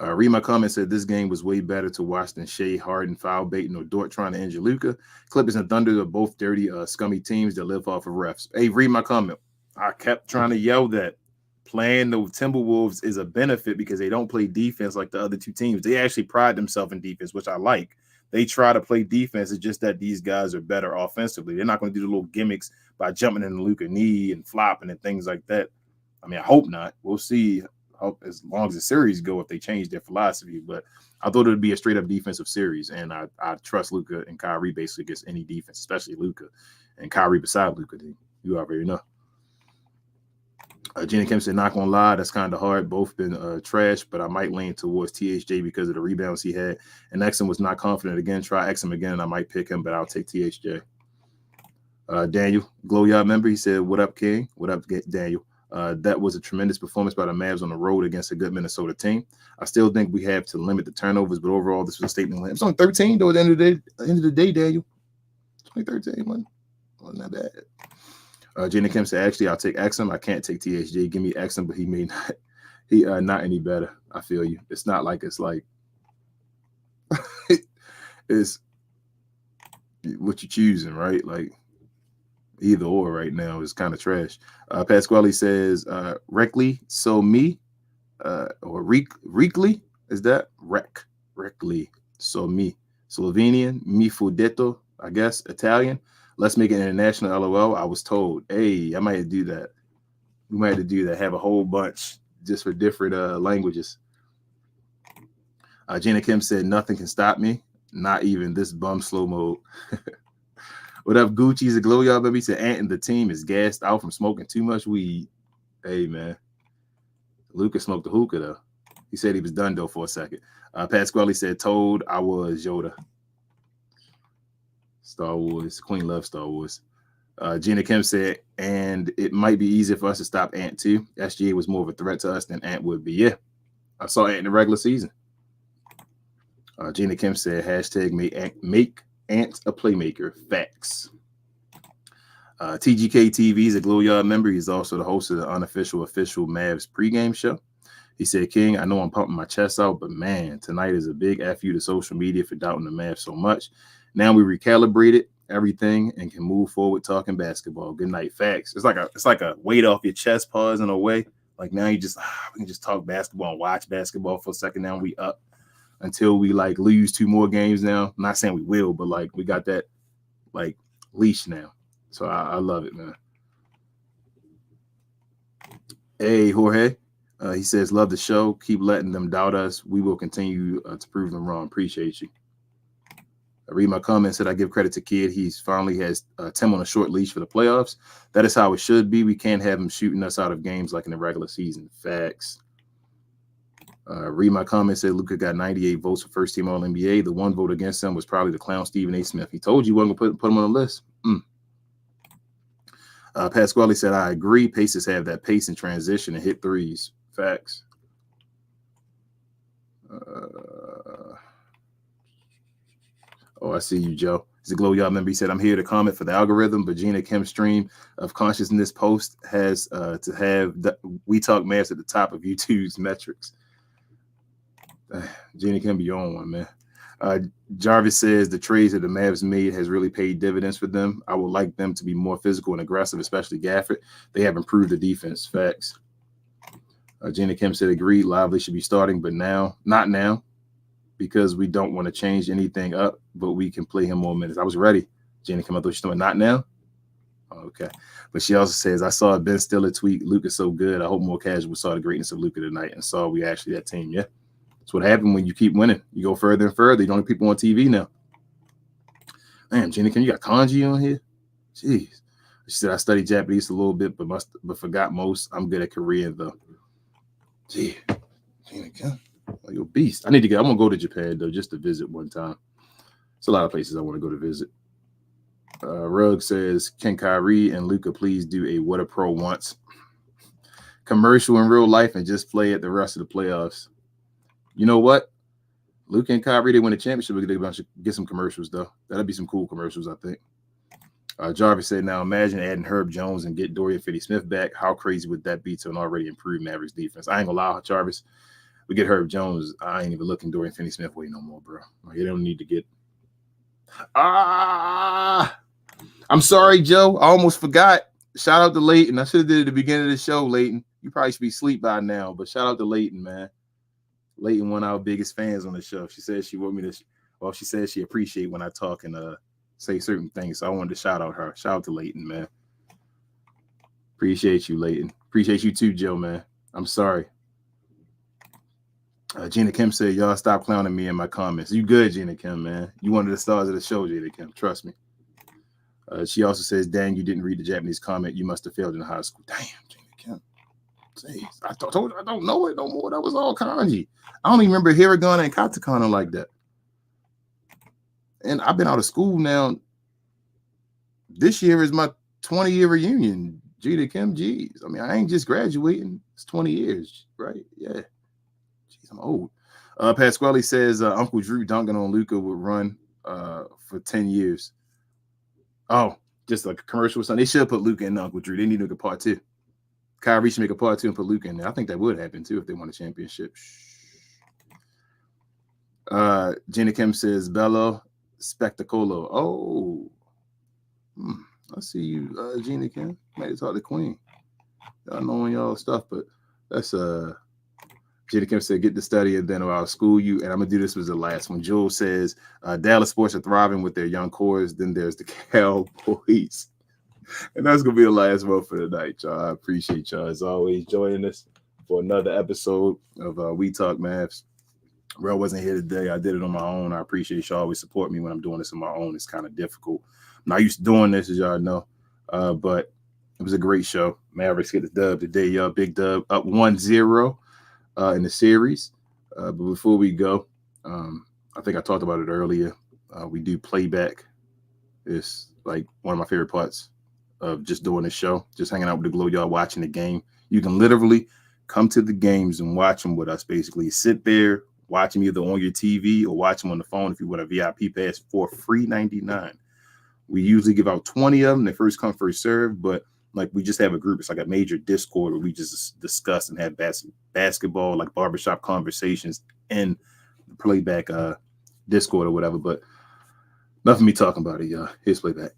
Read my comment said this game was way better to watch than Shea Harden foul baiting or Dort trying to injure Luka. Clippers and Thunder are both dirty, scummy teams that live off of refs. Hey, read my comment. I kept trying to yell that playing the Timberwolves is a benefit because they don't play defense like the other two teams. They actually pride themselves in defense, which I like. They try to play defense. It's just that these guys are better offensively. They're not going to do the little gimmicks by jumping in the Luka knee and flopping and things like that. I mean, I hope not. We'll see. As long as the series go, if they change their philosophy, but I thought it would be a straight up defensive series, and I trust Luka and Kyrie basically against any defense, especially Luka and Kyrie beside Luka. You already know. Jenny Kim said, "Not gonna lie, that's kind of hard. Both been trash, but I might lean towards THJ because of the rebounds he had. And Exum was not confident again. Try Exum again, and I might pick him, but I'll take THJ." Daniel, Glow Yard member, he said, "What up, King? What up, Daniel? That was a tremendous performance by the Mavs on the road against a good Minnesota team. I still think we have to limit the turnovers, but overall, this was a statement. It's only 13, though, at the end of the day, Daniel. It's only 13, man. Wasn't that bad." Jenny Kim said, "Actually, I'll take Exum. I can't take THJ. Give me Exum, but he may not. He not any better. I feel you. It's not like it's like it's what you're choosing, right? Like either or right now is kind of trash." Pasquale says, "Reckley, so me, or Reckley, is that Reckley, so me, Slovenian, mi fudeto, I guess, Italian. Let's make it international, LOL. I was told." Hey, I might do that. We might have to do that. Have a whole bunch just for different languages. Jenna Kim said, "Nothing can stop me. Not even this bum slow mode." What up, Gucci's a glow y'all, baby? Said Ant and the team is gassed out from smoking too much weed. Hey, man. Luka smoked the hookah, though. He said he was done, though, for a second. Pasquale said, "Told I was Yoda." Star Wars. Queen loves Star Wars. Gina Kim said, "And it might be easier for us to stop Ant, too. SGA was more of a threat to us than Ant would be." Yeah, I saw Ant in the regular season. Gina Kim said, hashtag make Ant a playmaker. Facts. TGK TV is a Glow Yard member. He's also the host of the official Mavs pregame show. He said, "King, I know I'm pumping my chest out, but man, tonight is a big F you to social media for doubting the Mavs so much. Now we recalibrated everything and can move forward talking basketball. Good night." Facts. It's like a weight off your chest, pause in a way. Like now we can just talk basketball and watch basketball for a second. Now we up until we like lose 2 more games now. I'm not saying we will, but like we got that like leash now. So I love it, man. Hey, Jorge. He says, "Love the show. Keep letting them doubt us. We will continue to prove them wrong. Appreciate you." I read my comment, said I give credit to Kid. He's finally has Tim on a short leash for the playoffs. That is how it should be. We can't have him shooting us out of games like in the regular season. Facts. Read my comment, said Luka got 98 votes for first team All-NBA. The 1 vote against him was probably the clown Stephen A. Smith. He told you wasn't going to put him on the list. Pasquale said, "I agree. Pacers have that pace and transition and hit threes." Facts. I see you, Joe. He's a Glow Yard member. He said, "I'm here to comment for the algorithm, but Gina Kim's stream of consciousness post has to have We Talk Mavs at the top of YouTube's metrics." Gina Kim, be on one, man. Jarvis says the trades that the Mavs made has really paid dividends for them. I would like them to be more physical and aggressive, especially Gafford. They have improved the defense. Facts. Gina Kim said, "Agreed. Lively should be starting, but not now, because we don't want to change anything up, but we can play him more minutes." I was ready. Gina Kim, I thought she was doing not now. Okay. But she also says, "I saw Ben Stiller tweet, Luka's so good. I hope more casuals saw the greatness of Luka tonight and saw we actually that team." Yeah. That's what happened when you keep winning. You go further and further. You don't have people on TV now. Damn, Gina Kim, you got kanji on here? Jeez. She said, "I studied Japanese a little bit, but forgot most. I'm good at Korean, though." Gee, Gina Kim. Oh, you're a beast. I'm gonna go to Japan though, just to visit one time. It's a lot of places I want to go to visit. Rugg says, "Can Kyrie and Luka please do a What a Pro Wants commercial in real life and just play it the rest of the playoffs?" You know what? Luka and Kyrie, they win a championship. We could get some commercials though. That'd be some cool commercials, I think. Jarvis said, "Now imagine adding Herb Jones and get Dorian Finney-Smith back. How crazy would that be to an already improved Mavericks defense?" I ain't gonna lie, Jarvis. we get Herb Jones. I ain't even looking Dorian Finney-Smith way no more, bro. Like, you don't need to get. I'm sorry, Joe. I almost forgot. Shout out to Leighton. I should have did it at the beginning of the show, Leighton. You probably should be asleep by now, but shout out to Leighton, man. Leighton, one of our biggest fans on the show. She said she want me to. Well, she said she appreciate when I talk and say certain things. So I wanted to shout out her. Shout out to Leighton, man. Appreciate you, Leighton. Appreciate you too, Joe, man. I'm sorry. Gina Kim said, y'all stop clowning me in my comments. You good, Gina Kim, man. You one of the stars of the show, Gina Kim. Trust me. She also says, dang, you didn't read the Japanese comment. You must have failed in high school. Damn, Gina Kim. Jeez, I told you I don't know it no more. That was all kanji. I don't even remember hiragana and katakana like that. And I've been out of school now. This year is my 20-year reunion. Gina Kim, geez. I mean, I ain't just graduating. It's 20 years, right? Yeah. Jeez, I'm old. Pasquale says Uncle Drew dunking on Luka would run for 10 years. Oh, just like a commercial or something. They should put Luka in Uncle Drew. They need to make a part 2. Kyrie should make a part 2 and put Luka in there. I think that would happen too if they won a championship. Gina Kim says Bello Spectacolo. Oh, I see you, Gina Kim. Might talk to Queen. Y'all knowing y'all stuff, but that's Gina Kim said, get the study and then I'll school you. And I'm gonna do this was the last one. Joel says Dallas sports are thriving with their young cores. Then there's the Cowboys. And that's gonna be the last one for the night, y'all. I appreciate y'all as always joining us for another episode of We Talk Mavs. Real wasn't here today. I did it on my own. I appreciate y'all always support me when I'm doing this on my own. It's kind of difficult. I'm not used to doing this, as y'all know, but it was a great show. Mavericks get the dub today, y'all. Big dub, up 1-0 in the series. But before we go, I think I talked about it earlier. We do playback. It's like one of my favorite parts of just doing this show, just hanging out with the Glow, y'all watching the game. You can literally come to the games and watch them with us, basically. Sit there, watch them either on your TV or watch them on the phone if you want a VIP pass for free $99. We usually give out 20 of them. They first come, first serve, but like we just have a group. It's like a major Discord where we just discuss and have basketball, like barbershop conversations in the playback Discord or whatever. But nothing me talking about it, y'all. Here's playback.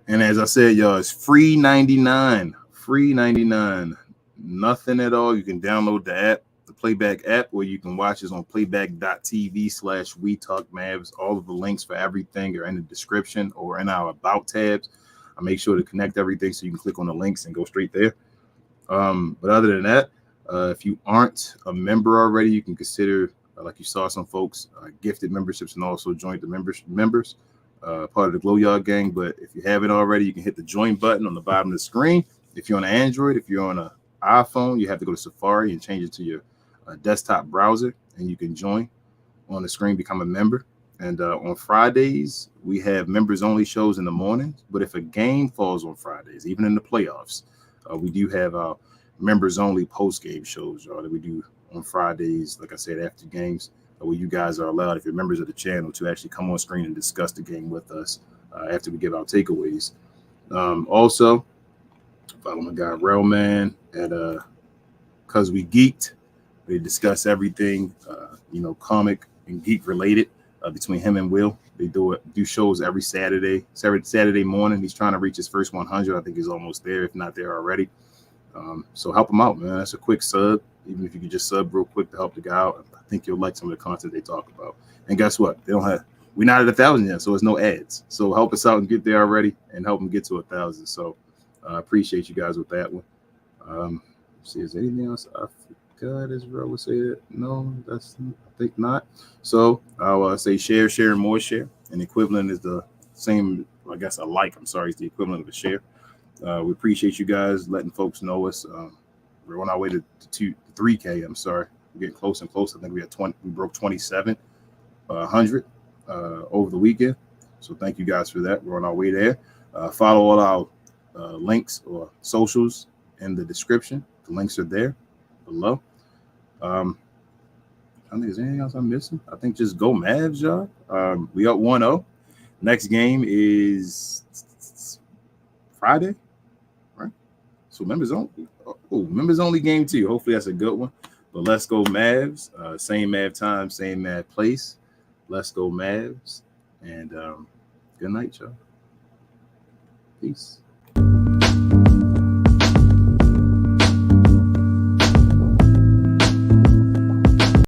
And as I said, y'all, it's free 99. Free 99. Nothing at all. You can download the app, the Playback app, where you can watch us on playback.tv/WeTalkMavs. All of the links for everything are in the description or in our About tabs. I make sure to connect everything so you can click on the links and go straight there. But other than that, if you aren't a member already, you can consider, like you saw some folks, gifted memberships and also join the members. Part of the Glow Yard gang. But if you haven't already, you can hit the join button on the bottom of the screen. If you're on an Android, if you're on an iPhone, you have to go to Safari and change it to your desktop browser, and you can join on the screen, become a member. And on Fridays, we have members only shows in the mornings. But if a game falls on Fridays, even in the playoffs, we do have our members only post game shows that we do on Fridays, like I said, after games, where you guys are allowed, if you're members of the channel, to actually come on screen and discuss the game with us after we give our takeaways. Also, follow my guy Railman at Cause We Geeked. They discuss everything, comic and geek related between him and Will. They do shows every Saturday morning. He's trying to reach his first 100. I think he's almost there, if not there already. So help him out, man. That's a quick sub. Even if you could just sub real quick to help the guy out, I think you'll like some of the content they talk about. And guess what? We're not at 1,000 yet, so it's no ads. So help us out and get there already, and help them get to 1,000. So I appreciate you guys with that one. See, is there anything else I forgot? Israel would say that. No, I think not. So I'll say share, and more share. And equivalent is the same. I guess a like. I'm sorry, it's the equivalent of a share. We appreciate you guys letting folks know us. We're on our way to 3K. I'm sorry, we're getting close and close. I think we broke 2,700 over the weekend. So thank you guys for that. We're on our way there. Follow all our links or socials in the description. The links are there below. I think there's anything else I'm missing. I think just go Mavs, y'all. We up 1-0. Next game is Friday, right? So members only game 2. Hopefully that's a good one. But let's go Mavs. Same Mav time, same Mav place. Let's go Mavs. And good night, y'all. Peace.